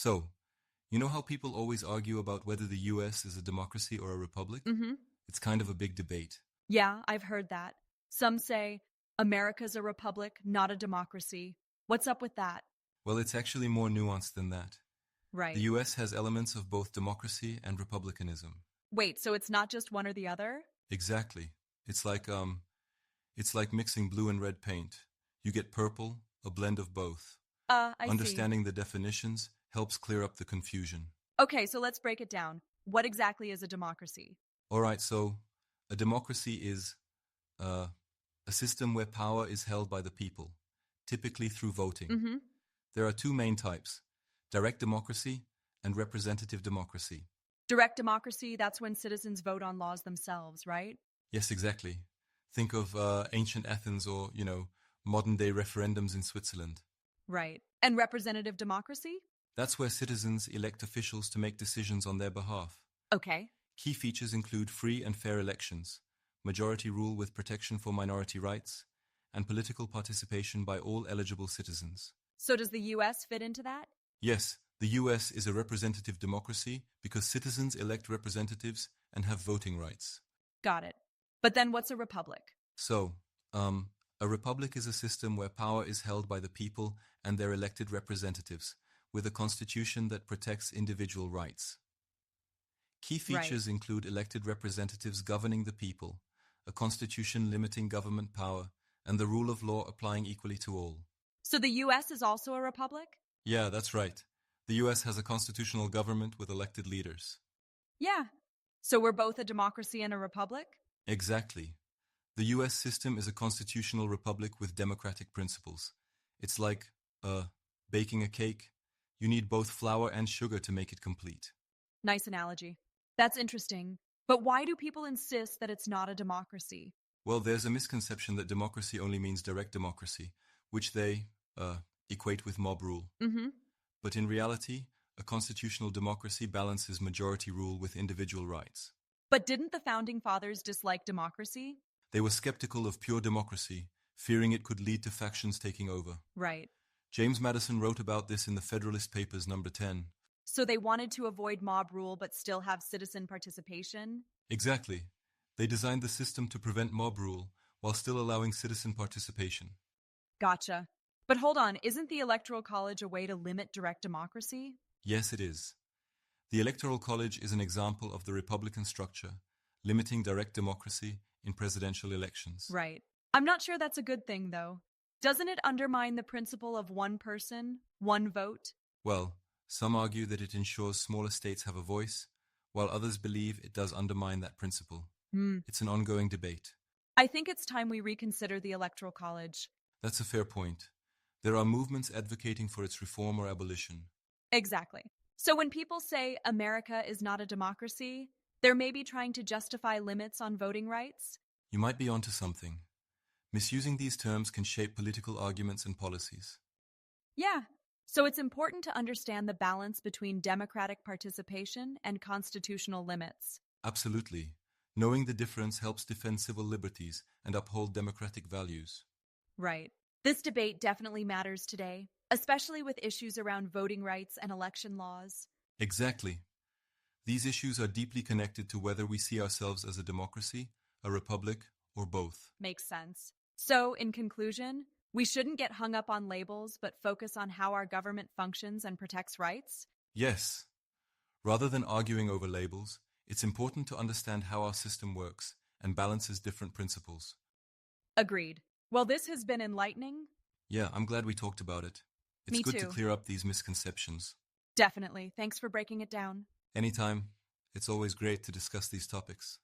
So, you know how people always argue about whether the US is a democracy or a republic? Mm-hmm. It's kind of a big debate. Yeah, I've heard that. Some say America's a republic, not a democracy. What's up with that? Well, it's actually more nuanced than that. The Right. US has elements of both democracy and republicanism. Wait, so it's not just one or the other? Exactly. It's like it's like mixing blue and red paint. You get purple, a blend of both. I see. Understanding the definitions helps clear up the confusion. Okay, so let's break it down. What exactly is a democracy? All right, so a democracy is uh, a system where power is held by the people, typically through voting. Mm-hmm. There are two main types: direct democracy and representative democracy. Direct democracy, that's when citizens vote on laws themselves, right? Yes, exactly. Think of ancient Athens or, modern day referendums in Switzerland. Right. And representative democracy? That's where citizens elect officials to make decisions on their behalf. Okay. Key features include free and fair elections, majority rule with protection for minority rights, and political participation by all eligible citizens. So does the US fit into that? Yes, the US is a representative democracy because citizens elect representatives and have voting rights. Got it. But then what's a republic? So, a republic is a system where power is held by the people and their elected representatives, with a constitution that protects individual rights. Key Right. features include elected representatives governing the people, a constitution limiting government power, and the rule of law applying equally to all. So the US is also a republic? Yeah, that's right. The US has a constitutional government with elected leaders. Yeah. So we're both a democracy and a republic? Exactly. The US system is a constitutional republic with democratic principles. It's like, baking a cake. You need both flour and sugar to make it complete. Nice analogy. That's interesting. But why do people insist that it's not a democracy? Well, there's a misconception that democracy only means direct democracy, which they equate with mob rule. Mm-hmm. But in reality, a constitutional democracy balances majority rule with individual rights. But didn't the founding fathers dislike democracy? They were skeptical of pure democracy, fearing it could lead to factions taking over. Right. James Madison wrote about this in the Federalist Papers number 10. So they wanted to avoid mob rule but still have citizen participation? Exactly. They designed the system to prevent mob rule while still allowing citizen participation. Gotcha. But hold on, isn't the Electoral College a way to limit direct democracy? Yes, it is. The Electoral College is an example of the Republican structure, limiting direct democracy in presidential elections. Right. I'm not sure that's a good thing, though. Doesn't it undermine the principle of one person, one vote? Well, some argue that it ensures smaller states have a voice, while others believe it does undermine that principle. It's an ongoing debate. I think it's time we reconsider the Electoral College. That's a fair point. There are movements advocating for its reform or abolition. Exactly. So when people say America is not a democracy, they're maybe trying to justify limits on voting rights? You might be onto something. Misusing these terms can shape political arguments and policies. Yeah. So it's important to understand the balance between democratic participation and constitutional limits. Absolutely. Knowing the difference helps defend civil liberties and uphold democratic values. Right. This debate definitely matters today, especially with issues around voting rights and election laws. Exactly. These issues are deeply connected to whether we see ourselves as a democracy, a republic, or both. Makes sense. So, in conclusion, we shouldn't get hung up on labels, but focus on how our government functions and protects rights? Yes. Rather than arguing over labels, it's important to understand how our system works and balances different principles. Agreed. Well, this has been enlightening. Yeah, I'm glad we talked about it. It's Me good to too. clear up these misconceptions. Definitely. Thanks for breaking it down. Anytime, it's always great to discuss these topics.